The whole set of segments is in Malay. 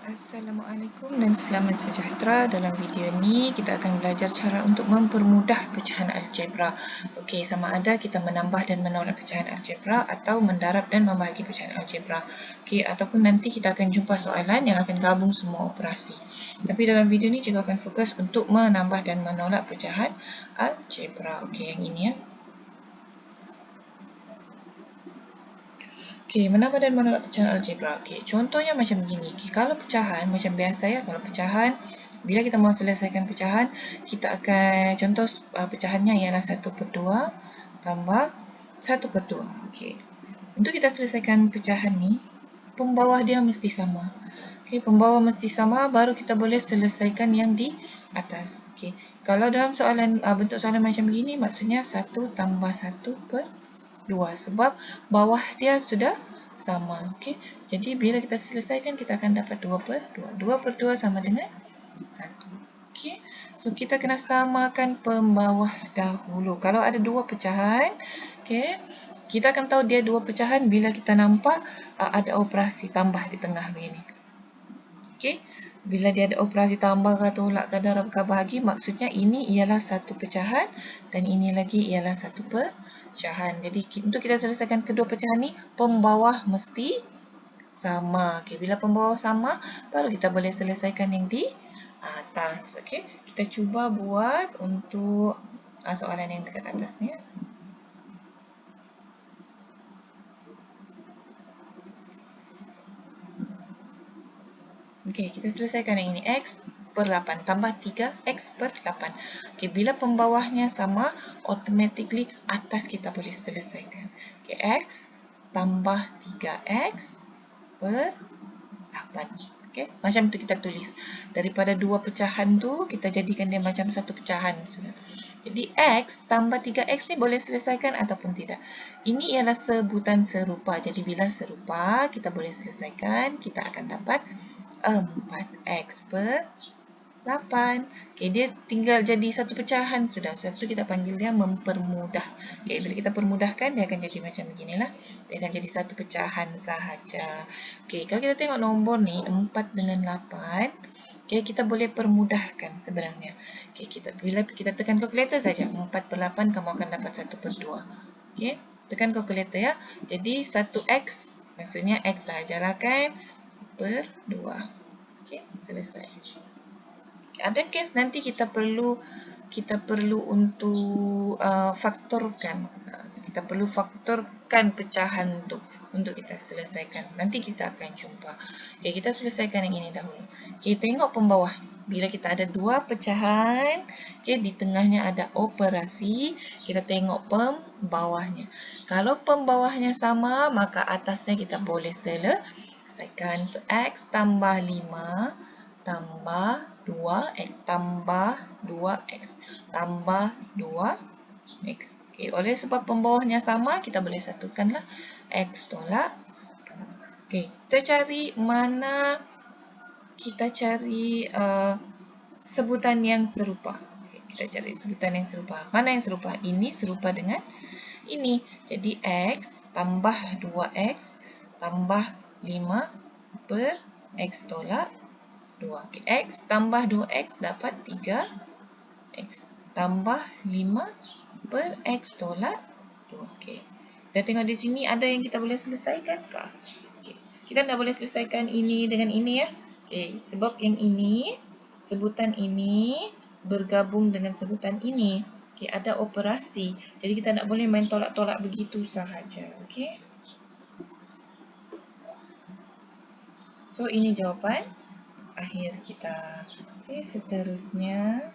Assalamualaikum dan selamat sejahtera. Dalam video ini kita akan belajar cara untuk mempermudah pecahan algebra. Okey, sama ada kita menambah dan menolak pecahan algebra atau mendarab dan membahagi pecahan algebra. Okey, ataupun nanti kita akan jumpa soalan yang akan gabung semua operasi. Tapi dalam video ini cikgu akan fokus untuk menambah dan menolak pecahan algebra. Okey, yang ini ya. Okey, menambah dan menolak pecahan algebra. Okey, contohnya macam begini. Okey, kalau pecahan macam biasa ya, kalau pecahan bila kita mahu selesaikan pecahan, kita akan contoh pecahannya ialah 1/2 tambah 1/2. Okey. Untuk kita selesaikan pecahan ni, pembawah dia mesti sama. Okey, pembawah mesti sama baru kita boleh selesaikan yang di atas. Okey. Kalau dalam soalan bentuk soalan macam begini, maksudnya 1 tambah 1/2 sebab bawah dia sudah sama. Okey. Jadi bila kita selesaikan kita akan dapat 2/2. 2/2 sama dengan 1. Okey. So kita kena samakan pembawah dahulu. Kalau ada dua pecahan, okey, kita akan tahu dia dua pecahan bila kita nampak ada operasi tambah di tengah begini. Okey. Bila dia ada operasi tambah ke tolak ke darab ke bahagi, maksudnya ini ialah satu pecahan dan ini lagi ialah satu pecahan. Jadi untuk kita selesaikan kedua pecahan ni, pembawah mesti sama. Okey, bila pembawah sama, baru kita boleh selesaikan yang di atas. Okey, kita cuba buat untuk soalan yang dekat atas ni ya. Okey, kita selesaikan yang ini. X/8 tambah 3X/8. Okey, bila pembawahnya sama, automatically atas kita boleh selesaikan. Okey, X tambah 3X/8. Okey, macam tu kita tulis. Daripada dua pecahan tu, kita jadikan dia macam satu pecahan. Jadi, X tambah 3X ni boleh selesaikan ataupun tidak. Ini ialah sebutan serupa. Jadi, bila serupa, kita boleh selesaikan. Kita akan dapat 4X/8. Okey, dia tinggal jadi satu pecahan sudah. Sebab tu kita panggil dia mempermudah. Okey, bila kita permudahkan, dia akan jadi macam beginilah. Dia akan jadi satu pecahan sahaja. Okey, kalau kita tengok nombor ni, 4 dengan 8. Okey, kita boleh permudahkan sebenarnya. Okey, bila kita tekan kalkulator saja, 4/8 kamu akan dapat 1/2. Okey, tekan kalkulator ya. Jadi 1X, maksudnya X sahajalah kan. Per 2. Okey, selesai. Ada kes nanti kita perlu untuk faktorkan. Kita perlu faktorkan pecahan tu untuk kita selesaikan. Nanti kita akan jumpa. Okey, kita selesaikan yang ini dahulu. Okey, tengok pembawah. Bila kita ada dua pecahan, okey, di tengahnya ada operasi, kita tengok pembawahnya. Kalau pembawahnya sama, maka atasnya kita boleh selesaikan. So, X tambah 5 tambah 2X tambah 2X tambah 2X. Okay, oleh sebab pembawahnya sama, kita boleh satukanlah X tolak 2. Okay, kita cari mana, kita cari sebutan yang serupa. Okay, kita cari sebutan yang serupa. Mana yang serupa? Ini serupa dengan ini. Jadi, X tambah 2X tambah 5/X tolak 2. Okay. X tambah 2X dapat 3X tambah 5/X tolak 2. Okay. Kita tengok di sini ada yang kita boleh selesaikan ke? Okay. Kita tak boleh selesaikan ini dengan ini ya. Okay. Sebab yang ini, sebutan ini bergabung dengan sebutan ini. Okay. Ada operasi. Jadi kita tak boleh main tolak-tolak begitu sahaja. Okay. So, ini jawapan akhir kita. Okey, seterusnya.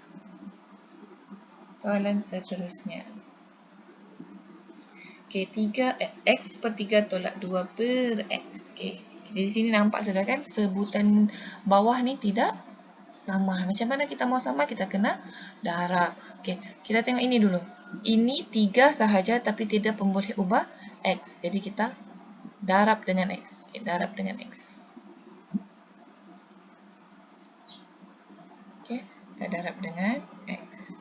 Soalan seterusnya. Okey, X/3 tolak 2/X. Okey, di sini nampak sudah kan sebutan bawah ni tidak sama. Macam mana kita mau sama? Kita kena darab. Okey, kita tengok ini dulu. Ini 3 sahaja tapi tidak boleh ubah X. Jadi kita darab dengan X. Okey, darab dengan X. Okey, kita darab dengan X.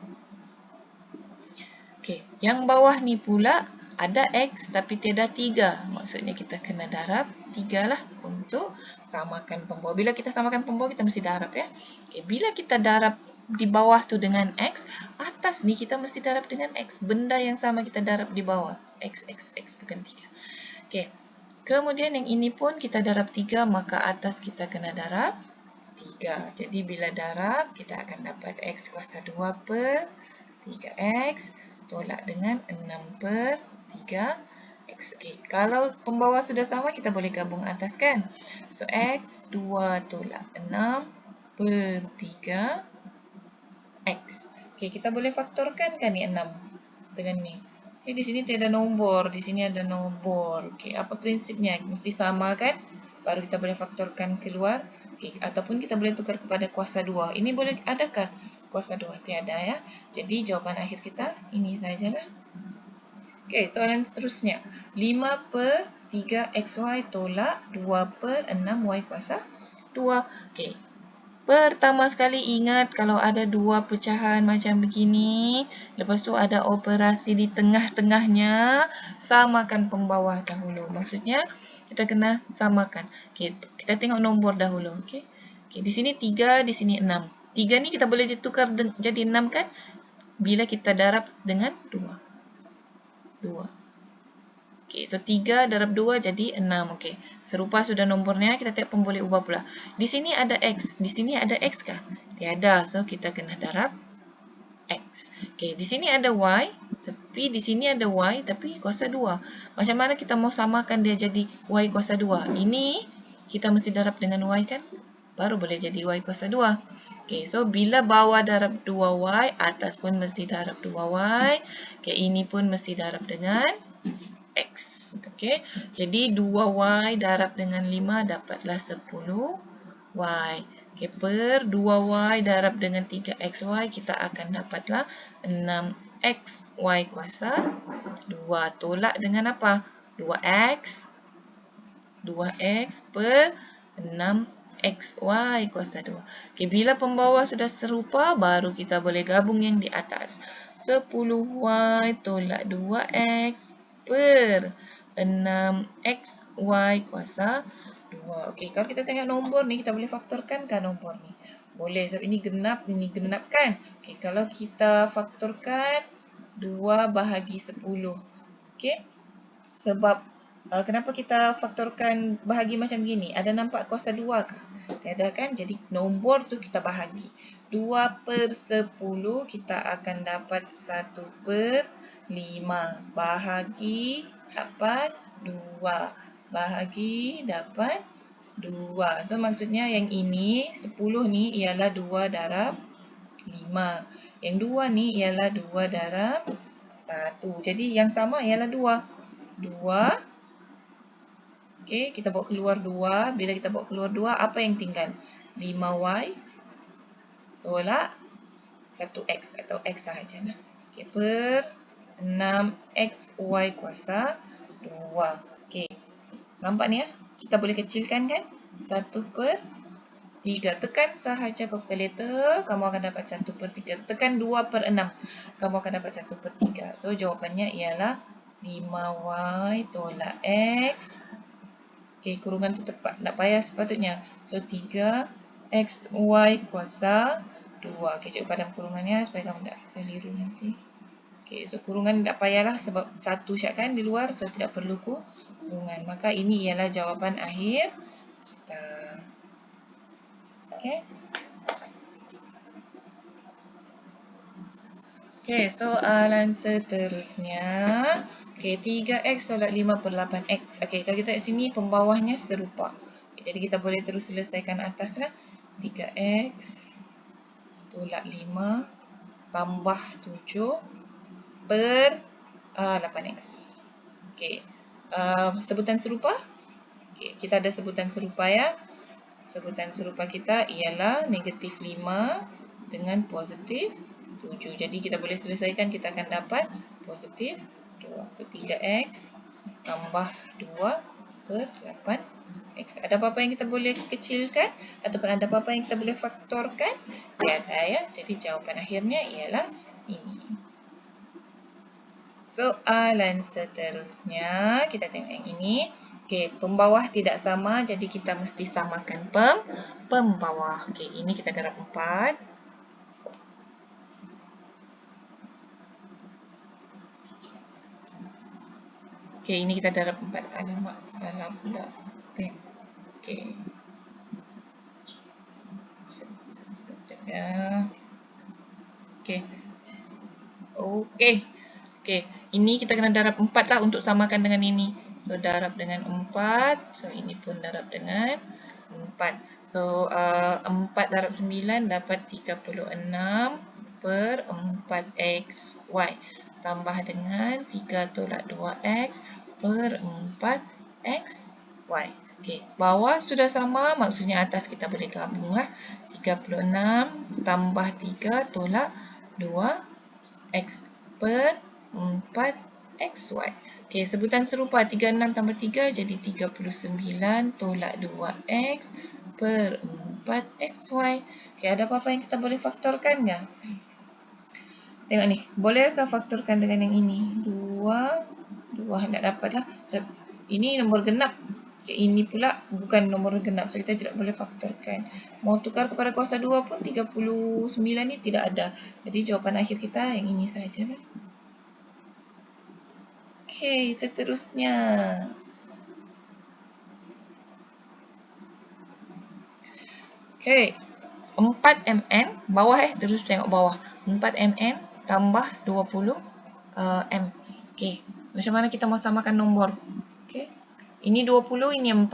Okey, yang bawah ni pula ada X tapi tiada 3. Maksudnya kita kena darab 3 lah untuk samakan pembawa. Bila kita samakan pembawa, kita mesti darab ya. Okay, bila kita darab di bawah tu dengan X, atas ni kita mesti darab dengan X. Benda yang sama kita darab di bawah. X bukan 3. Okay. Kemudian yang ini pun kita darab 3, maka atas kita kena darab 3. Jadi bila darab, kita akan dapat X kuasa 2 per 3X tolak dengan 6 per 3X. Okay. Kalau pembawa sudah sama, kita boleh gabung atas kan? So, X 2 tolak 6 per 3X. Okay, kita boleh faktorkan kan ni 6 dengan ni. Okay, di sini tiada nombor, di sini ada nombor. Okay, apa prinsipnya? Mesti sama kan? Baru kita boleh faktorkan keluar. Okay, ataupun kita boleh tukar kepada kuasa 2. Ini boleh adakah kuasa 2? Tiada ya. Jadi jawapan akhir kita ini sajalah. Okay, soalan seterusnya. 5 per 3XY tolak 2 per 6Y kuasa 2. Okay. Pertama sekali ingat kalau ada dua pecahan macam begini, lepas tu ada operasi di tengah-tengahnya, samakan pembawah dahulu. Maksudnya kita kena samakan. Okay, kita tengok nombor dahulu. Okay. Okay, di sini 3, di sini 6. 3 ni kita boleh ditukar jadi 6 kan? Bila kita darab dengan 2. 2. Okay, so 3 darab 2 jadi 6. Okay, serupa sudah nombornya, kita tak pun boleh ubah pula. Di sini ada X, di sini ada X kah? Tiada, so kita kena darab X. Okay, di sini ada Y, tapi di sini ada Y, tapi kuasa 2. Macam mana kita mau samakan dia jadi Y kuasa 2? Ini kita mesti darab dengan Y kan? Baru boleh jadi Y kuasa 2. Okay, so bila bawah darab 2Y, atas pun mesti darab 2Y. Okay, ini pun mesti darab dengan X. Okay, jadi 2Y darab dengan 5 dapatlah 10Y. Okay, per 2Y darab dengan 3XY kita akan dapatlah 6XY kuasa 2. Tolak dengan apa? 2X. 2X per 6XY kuasa 2. Okay, bila pembawa sudah serupa, baru kita boleh gabung yang di atas. 10Y tolak 2X per 6XY kuasa 2. Okey, kalau kita tengok nombor ni, kita boleh faktorkan kan nombor ni? Boleh, sebab ini genap kan? Okey, kalau kita faktorkan 2 bahagi 10. Okey, sebab kenapa kita faktorkan bahagi macam gini? Ada nampak kuasa 2 kah? Tiada kan? Jadi nombor tu kita bahagi. 2 per 10 kita akan dapat 1 per 5 bahagi dapat 2 bahagi dapat 2. So maksudnya yang ini 10 ni ialah 2 darab 5. Yang 2 ni ialah 2 darab 1. Jadi yang sama ialah 2. 2. Okey, kita bawa keluar 2. Bila kita bawa keluar 2, apa yang tinggal? 5Y tolak 1X atau X sahajalah. Okey, per 6XY kuasa 2. Okey. Nampak ni ya? Kita boleh kecilkan kan? 1 per 3. Tekan sahaja kalkulator, kamu akan dapat 1 per 3. Tekan 2 per 6, kamu akan dapat 1 per 3. So, jawapannya ialah 5Y tolak X. Okey, kurungan tu tepat. Tak payah sepatutnya. So, 3XY kuasa 2. Okey, cikgu padam kurungannya supaya kamu tak keliru nanti. Okay, so kurungan tak payahlah sebab satu syak kan di luar, so tidak perlu kurungan. Maka ini ialah jawapan akhir kita. Okay. Okay, soalan seterusnya. Okay, 3X tolak 5 per 8X. Okay, kalau kita kat sini pembawahnya serupa. Okay, jadi kita boleh terus selesaikan atas lah. 3X tolak 5 tambah 7 per 8X. Okey. Sebutan serupa. Okey, kita ada sebutan serupa ya. Sebutan serupa kita ialah negatif 5 dengan positif 7. Jadi kita boleh selesaikan, kita akan dapat positif 2. So 3X tambah 2 per 8X. Ada apa-apa yang kita boleh kecilkan? Ataupun ada apa-apa yang kita boleh faktorkan? Tiada ya. Jadi jawapan akhirnya ialah ini. Soalan seterusnya, kita tengok yang ini. Okey, pembawah tidak sama, jadi kita mesti samakan pembawah. Okey, ini kita darab 4. Okey, ini kita darab 4. Alamak, salah pula. Okey. Sekejap ya. Okey. Okey. Okey, ini kita kena darab 4 lah untuk samakan dengan ini. So, darab dengan 4. So, ini pun darab dengan 4. So, 4 darab 9 dapat 36 per 4xy. Tambah dengan 3 tolak 2x per 4xy. Okey, bawah sudah sama, maksudnya atas kita boleh gabung lah. 36 tambah 3 tolak 2x per 4xy. Okey, sebutan serupa 36 tambah 3 jadi 39 tolak 2x per 4xy. Okey, ada apa-apa yang kita boleh faktorkan ke? Tengok ni, bolehkah faktorkan dengan yang ini? 2 nak dapat lah. Ini nombor genap. Okay, ini pula bukan nombor genap, so kita tidak boleh faktorkan. Mau tukar kepada kuasa 2 pun 39 ni tidak ada. Jadi jawapan akhir kita yang ini sahaja. Okey, seterusnya. Okey, 4 mn, bawah terus tengok bawah. 4 mn tambah 20 m. Okey, macam mana kita mau samakan nombor? Okey, ini 20, ini 4.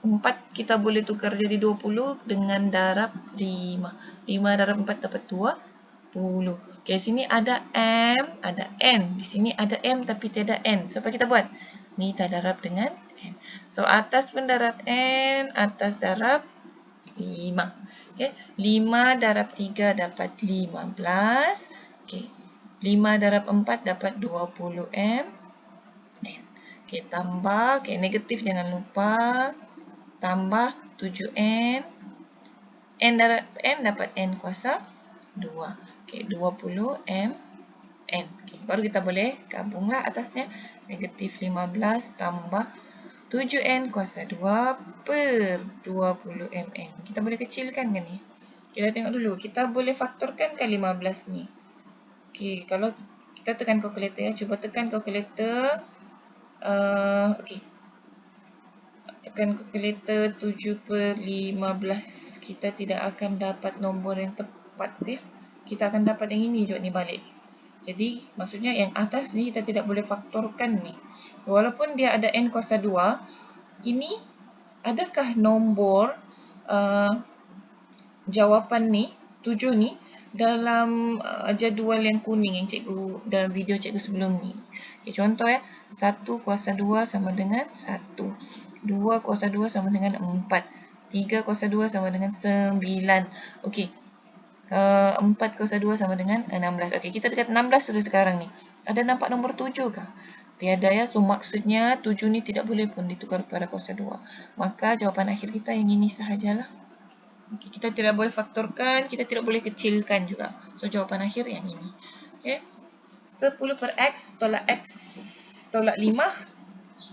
4 kita boleh tukar jadi 20 dengan darab 5. 5 darab 4 dapat 20. Okey, sini ada M, ada N. Di sini ada M tapi tiada N. So, apa kita buat? Ni kita darab dengan N. So, atas pun darab N, atas darab 5. Okey, 5 darab 3 dapat 15. Okey, 5 darab 4 dapat 20 M. Okey, tambah. Okey, negatif jangan lupa. Tambah 7N. N darab N dapat N kuasa 2. Okey, 20 M N. Okay, baru kita boleh gabunglah atasnya. Negatif 15 tambah 7N kuasa 2 per 20 MN. Kita boleh kecilkan kan ni? Kita tengok dulu. Kita boleh faktorkan kan 15 ni? Okey, kalau kita tekan kalkulator ya. Cuba tekan kalkulator. Okey. Tekan kalkulator 7 per 15. Kita tidak akan dapat nombor yang tepat ya. Kita akan dapat yang ini juga ni balik. Jadi, maksudnya yang atas ni kita tidak boleh faktorkan ni. Walaupun dia ada N kuasa 2, ini adakah nombor jawapan ni, 7 ni, dalam jadual yang kuning yang cikgu, dalam video cikgu sebelum ni. Okay, contoh ya, 1 kuasa 2 sama dengan 1. 2 kuasa 2 sama dengan 4. 3 kuasa 2 sama dengan 9. Okey. 4 kuasa 2 sama dengan 16. Okey, kita dekat 16 sudah sekarang ni. Ada nampak nombor 7 kah? Tiada ya. So, maksudnya 7 ni tidak boleh pun ditukar kepada kuasa 2. Maka jawapan akhir kita yang ini sahajalah. Okay, kita tidak boleh faktorkan, kita tidak boleh kecilkan juga. So, jawapan akhir yang ini. Okay. 10 per X tolak X tolak 5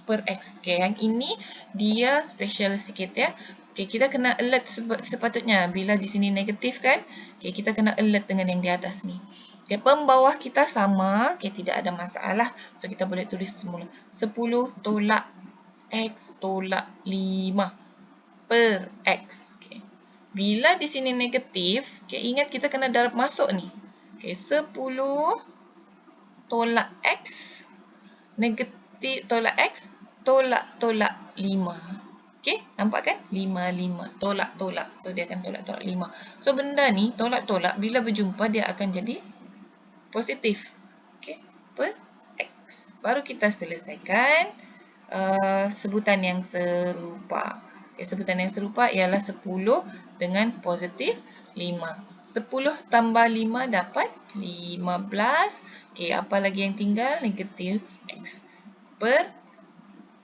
per X. Okay, yang ini dia special sikit ya. Okay, kita kena alert sepatutnya. Bila di sini negatif kan, okay, kita kena alert dengan yang di atas ni. Okay, pembawah kita sama. Okay, tidak ada masalah. So, kita boleh tulis semula. 10 tolak X tolak 5 per X. Okay. Bila di sini negatif, okay, ingat kita kena darab masuk ni. Okay, 10 tolak X negatif tolak X tolak 5. Okey, nampak kan? 5. Tolak. So, dia akan tolak 5. So, benda ni, tolak, bila berjumpa, dia akan jadi positif. Okey, per X. Baru kita selesaikan sebutan yang serupa. Okay, sebutan yang serupa ialah 10 dengan positif 5. 10 tambah 5 dapat 15. Okey, apa lagi yang tinggal? Negatif X per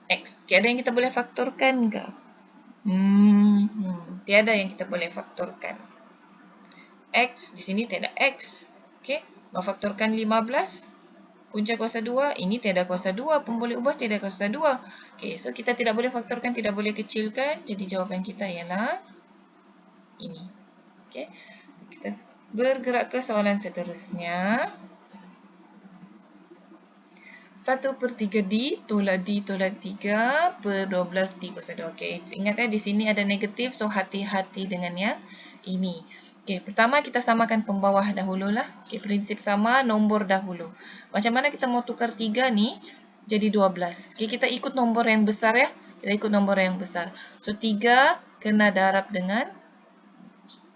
X. Okay, ada yang kita boleh faktorkan ke? Tiada yang kita boleh faktorkan. X, di sini tiada X. Okey, mau faktorkan 15. punca kuasa 2, ini tiada kuasa 2, pun boleh ubah tiada kuasa 2. Okey, so kita tidak boleh faktorkan, tidak boleh kecilkan. Jadi jawapan kita ialah ini. Okey. Kita bergerak ke soalan seterusnya. 1/3D tolak D tolak 3 per 12 D kuasa 2. Okey, ingat di sini ada negatif, so hati-hati dengan yang ini. Okey, pertama kita samakan pembawah dahululah. Okey, prinsip sama nombor dahulu. Macam mana kita mau tukar 3 ni jadi 12? Okey, kita ikut nombor yang besar ya. Kita ikut nombor yang besar. So 3 kena darab dengan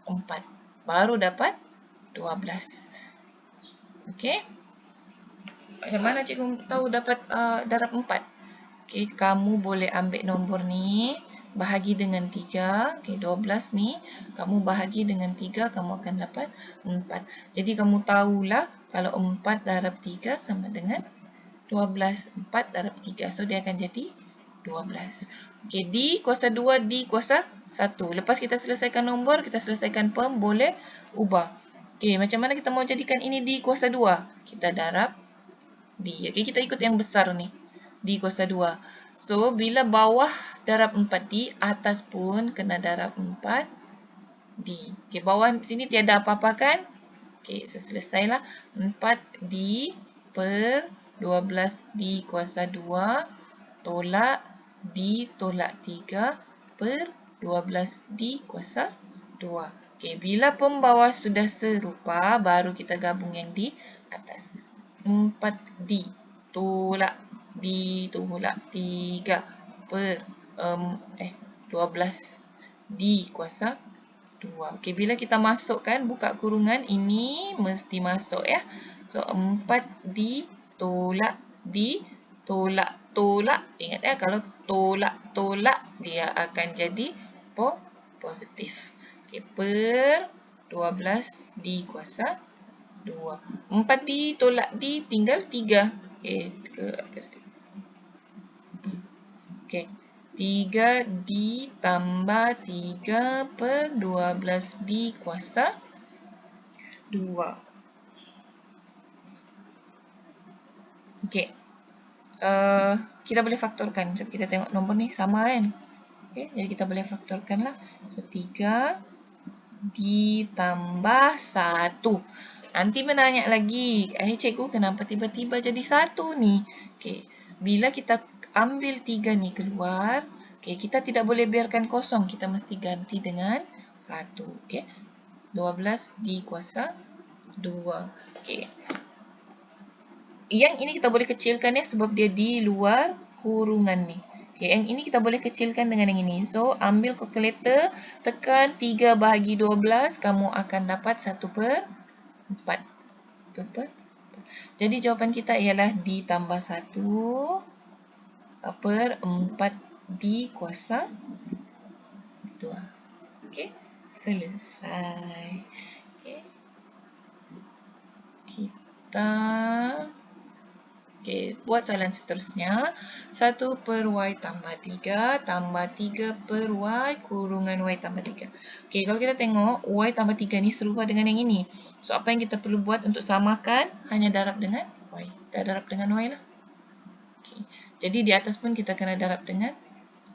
4. Baru dapat 12. Okey. Macam mana cikgu tahu dapat darab 4? Okey, kamu boleh ambil nombor ni, bahagi dengan 3. Okey, 12 ni, kamu bahagi dengan 3, kamu akan dapat 4. Jadi, kamu tahulah kalau 4 darab 3 sama dengan 12. 4 darab 3. So, dia akan jadi 12. Okey, D kuasa 2, D kuasa 1. Lepas kita selesaikan nombor, kita selesaikan pem, boleh ubah. Okey, macam mana kita mau jadikan ini D kuasa 2? Kita darab D. Okey, kita ikut yang besar ni. D kuasa 2. So, bila bawah darab 4D, atas pun kena darab 4D. Okey, bawah sini tiada apa-apa kan? Okey, so selesailah. 4D per 12D kuasa 2 tolak D tolak 3 per 12D kuasa 2. Okey, bila pembawah sudah serupa, baru kita gabung yang di atas. 4D tolak D tolak 3 per 12D kuasa 2. Okey, bila kita masukkan, buka kurungan, ini mesti masuk ya. So, 4D tolak D tolak tolak. Ingat ya, kalau tolak dia akan jadi positif. Okey, per 12D kuasa 2. 4D tolak D tinggal 3. Okey, ke atas. Okey. 3D tambah 3 per 12D kuasa 2. Okey. Kita boleh faktorkan. So, kita tengok nombor ni sama kan? Okey, jadi kita boleh faktorkan lah. So, 3 ditambah 1. Nanti menanya lagi, cikgu kenapa tiba-tiba jadi 1 ni? Okey, bila kita ambil 3 ni keluar, okey, kita tidak boleh biarkan kosong. Kita mesti ganti dengan 1. Okey, 12 D kuasa 2. Okey. Yang ini kita boleh kecilkan ya, sebab dia di luar kurungan ni. Okay, yang ini kita boleh kecilkan dengan yang ini. So, ambil kalkulator, tekan 3 bahagi 12, kamu akan dapat 1/4. 1/4. Jadi, jawapan kita ialah D tambah 1 per 4D kuasa 2. Okey, selesai. Okay. Kita... Okey, buat soalan seterusnya. 1 per Y tambah 3 tambah 3 per Y kurungan Y tambah 3. Okey, kalau kita tengok Y tambah 3 ni serupa dengan yang ini. So, apa yang kita perlu buat untuk samakan? Hanya darab dengan Y. Kita darab dengan Y lah. Okey, jadi di atas pun kita kena darab dengan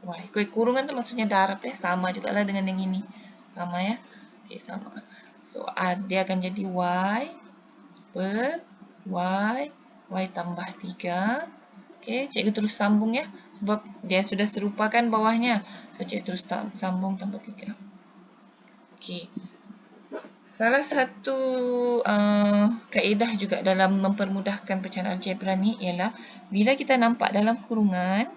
Y. Kurungan tu maksudnya darab ya. Sama jugalah dengan yang ini. Sama ya. Okey, sama. So, dia akan jadi Y per Y tambah 3. Okey, cikgu terus sambung ya. Sebab dia sudah serupakan bawahnya. So, cikgu terus sambung tambah 3. Okey. Salah satu kaedah juga dalam mempermudahkan pecahan algebra ni ialah bila kita nampak dalam kurungan,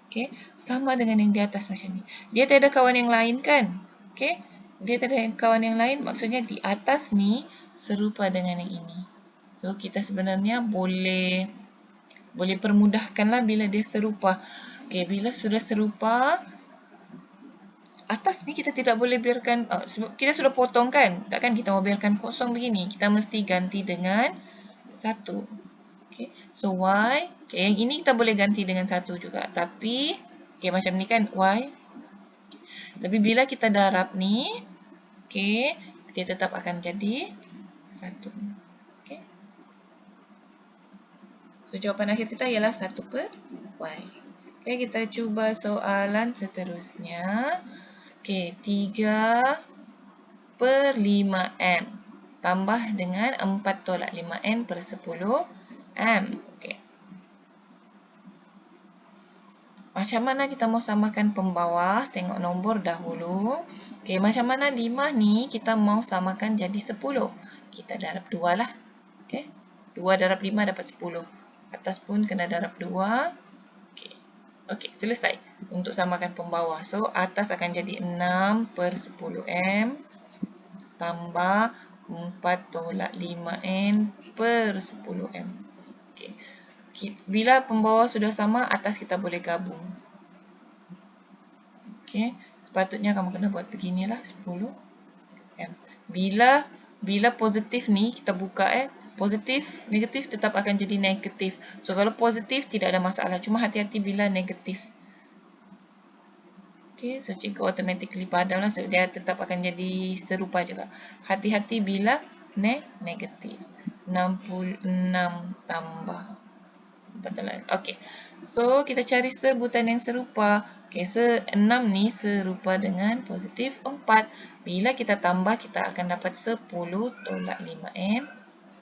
okey, sama dengan yang di atas macam ni. Dia tiada kawan yang lain kan? Okey. Dia tiada kawan yang lain, maksudnya di atas ni serupa dengan yang ini. So, kita sebenarnya boleh permudahkanlah bila dia serupa. Okey, bila sudah serupa, atas ni kita tidak boleh biarkan, sebab kita sudah potong kan? Takkan kita mau biarkan kosong begini. Kita mesti ganti dengan 1. Okey, so Y. Okey, yang ini kita boleh ganti dengan 1 juga. Tapi, okey, macam ni kan Y. Tapi bila kita darab ni, okey, dia tetap akan jadi 1. So, jawapan akhir kita ialah 1 per Y. Okay, kita cuba soalan seterusnya. Okay, 3 per 5M. Tambah dengan 4 tolak 5N per 10M. Okay. Macam mana kita mau samakan pembawah? Tengok nombor dahulu. Okay, macam mana 5 ni kita mau samakan jadi 10? Kita darab 2 lah. Okay. 2 darab 5 dapat 10. Atas pun kena darab 2. Okay. Okay, selesai untuk samakan pembawah. So, atas akan jadi 6 per 10M tambah 4 tolak 5N per 10M. Okay. Bila pembawah sudah sama, atas kita boleh gabung. Okay. Sepatutnya kamu kena buat beginilah 10M. Bila positif ni kita buka positif, negatif tetap akan jadi negatif. So, kalau positif tidak ada masalah. Cuma hati-hati bila negatif. Okay, so cikgu automatically padamlah. So, dia tetap akan jadi serupa juga. Hati-hati bila negatif. 66 tambah 4. Okay, so kita cari sebutan yang serupa. Okay, 6 ni serupa dengan positif 4. Bila kita tambah, kita akan dapat 10 tolak 5M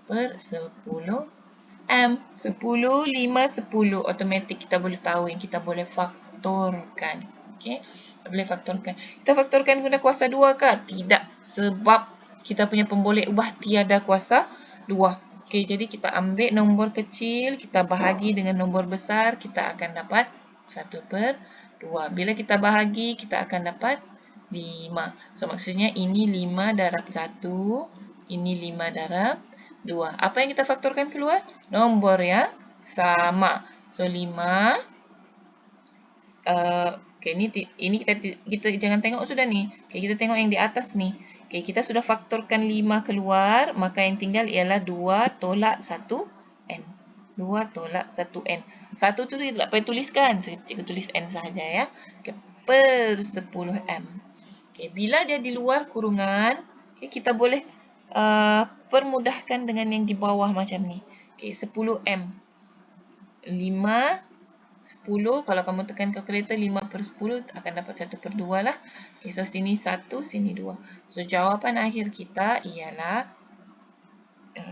per 10M. 10, 5, 10. Automatik kita boleh tahu yang kita boleh faktorkan. Okay, kita boleh faktorkan. Kita faktorkan guna kuasa 2 ke? Tidak. Sebab kita punya pemboleh ubah tiada kuasa 2. Okay, jadi kita ambil nombor kecil, kita bahagi dengan nombor besar, kita akan dapat 1 per 2. Bila kita bahagi, kita akan dapat 5. So, maksudnya ini 5 darab 1, ini 5 darab 2. Apa yang kita faktorkan keluar? Nombor yang sama. So, 5. Okay, ini kita jangan tengok sudah ni. Okay, kita tengok yang di atas ni. Okay, kita sudah faktorkan 5 keluar, maka yang tinggal ialah 2 tolak 1N. 2 tolak 1N. 1 tu tidak payah tuliskan. So, cikgu tulis N sahaja ya. Okay, per 10M. Okay, bila dia di luar kurungan, okay, kita boleh permudahkan dengan yang di bawah macam ni. Okay, 10M. 5, 10, kalau kamu tekan kalkulator 5 per 10 akan dapat 1 per 2 lah. Okay, so sini 1, sini 2. So, jawapan akhir kita ialah,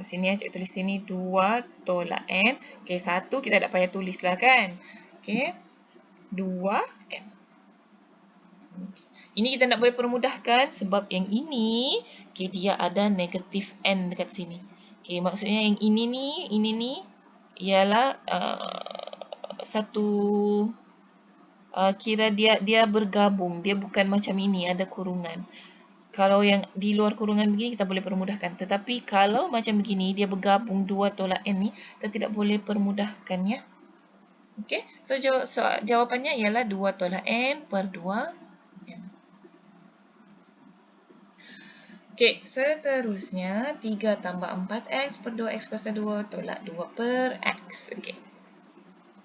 sini cikgu tulis sini 2 tolak N. Okay, 1 kita tak payah tulis lah kan. Okay, 2M. Ini kita nak boleh permudahkan sebab yang ini, okay, dia ada negatif N dekat sini. Okay, maksudnya yang ini ni ialah satu kira dia bergabung, dia bukan macam ini ada kurungan. Kalau yang di luar kurungan begini kita boleh permudahkan, tetapi kalau macam begini dia bergabung 2 tolak N ni, kita tidak boleh permudahkan ya. Okey, so jawapannya ialah 2 tolak N per 2. Okey, seterusnya 3 tambah 4X per 2X kuasa 2 tolak 2 per X. Okey.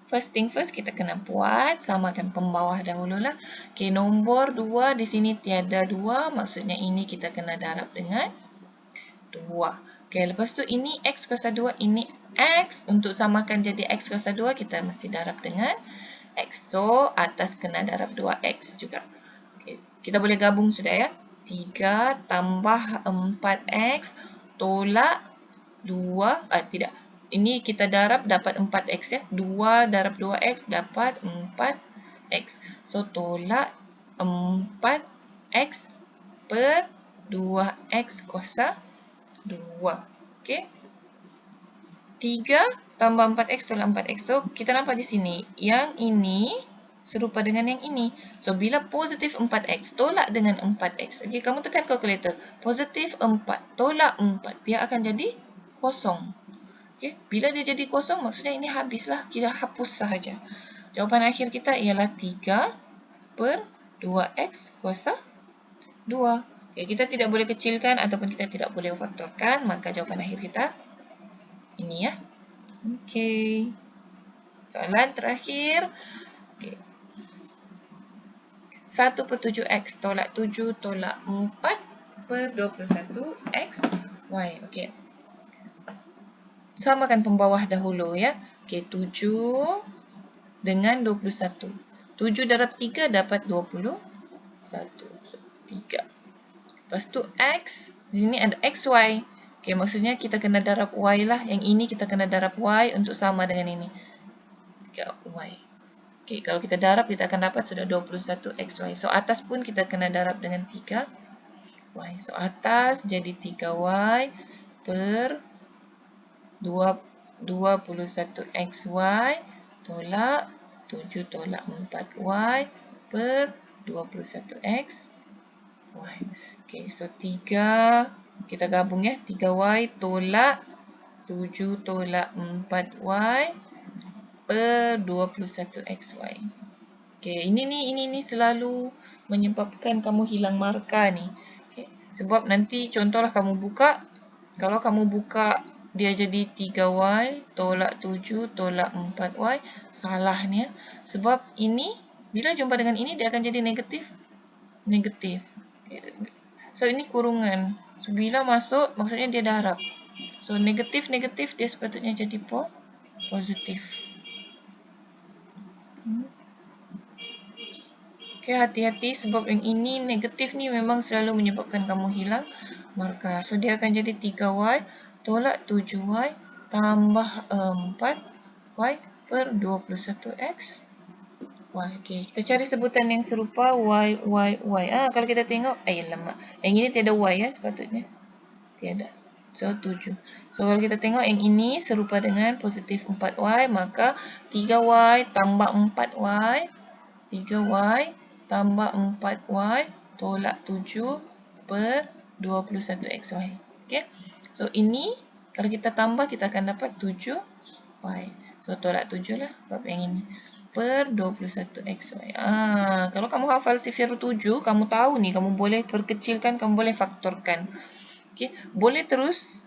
First thing first, kita kena buat samakan pembawah dahululah. Okey, nombor 2 di sini tiada 2, maksudnya ini kita kena darab dengan 2. Okey, lepas tu ini X kuasa 2, ini X. Untuk samakan jadi X kuasa 2, kita mesti darab dengan X. So, atas kena darab 2X juga. Okey, kita boleh gabung sudah ya. 3 tambah 4X tolak 2, tidak. Ini kita darab dapat 4X ya. 2 darab 2X dapat 4X. So, tolak 4X per 2X kuasa 2. Okey. 3 tambah 4X tolak 4X. So, kita nampak di sini. Yang ini serupa dengan yang ini. So, bila positif 4X tolak dengan 4X. Okey, kamu tekan kalkulator. Positif 4 tolak 4. Dia akan jadi kosong. Okey, bila dia jadi kosong, maksudnya ini habislah. Kita hapus sahaja. Jawapan akhir kita ialah 3 per 2X kuasa 2. Okey, kita tidak boleh kecilkan ataupun kita tidak boleh faktorkan. Maka jawapan akhir kita ini ya. Okey. Soalan terakhir. Okey. 1 per 7X tolak 7 tolak 4 per 21X Y. Okey. Samakan pembawah dahulu ya. Okey, 7 dengan 21. 7 darab 3 dapat 21. So, 3. Lepas tu X, di sini ada XY. Okey, maksudnya kita kena darab Y lah. Yang ini kita kena darab Y untuk sama dengan ini. 3Y. Okey, kalau kita darab, kita akan dapat sudah 21 XY. So, atas pun kita kena darab dengan 3Y. So, atas jadi 3Y per 21 XY tolak 7 tolak 4Y per 21 XY. Okey, so 3, kita gabung ya. 3Y tolak 7 tolak 4Y per 21 XY. Okey, ini selalu menyebabkan kamu hilang markah ni. Okay. Sebab nanti contohlah kamu buka, kalau kamu buka dia jadi 3Y tolak 7 tolak 4Y, salah ni ya. Sebab ini, bila jumpa dengan ini, dia akan jadi negatif. Negatif. Okay. So, ini kurungan. So, bila masuk, maksudnya dia darab. So, negatif-negatif dia sepatutnya jadi positif. Okay, hati-hati sebab yang ini negatif ni memang selalu menyebabkan kamu hilang markah. So, dia akan jadi 3Y tolak 7Y tambah 4Y per 21X. Okay, kita cari sebutan yang serupa Y. Kalau kita tengok, lama. Yang ini tiada Y ya sepatutnya. Tiada. So, 7. So, kalau kita tengok yang ini serupa dengan positif 4Y, maka 3Y tambah 4Y. 3Y tambah 4Y tolak 7 per 21 XY. Okay. So, ini kalau kita tambah, kita akan dapat 7Y. So, tolak 7 lah. Sebab yang ini. Per 21 XY. Kalau kamu hafal sifir 7, kamu tahu ni, kamu boleh perkecilkan, kamu boleh faktorkan. Okay. Boleh terus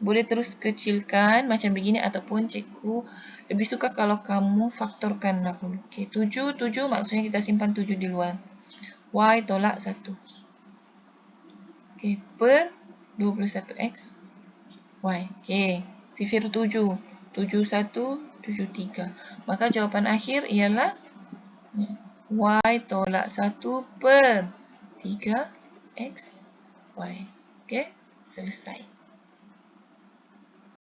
kecilkan macam begini ataupun cikgu lebih suka kalau kamu faktorkan dahulu. Okay. 7 maksudnya kita simpan 7 di luar. Y tolak 1. Okay. Per 21X. Y. Okay. Sifir 7. 71, 73. Maka jawapan akhir ialah Y tolak 1 per 3X. Y. Okay. Selesai.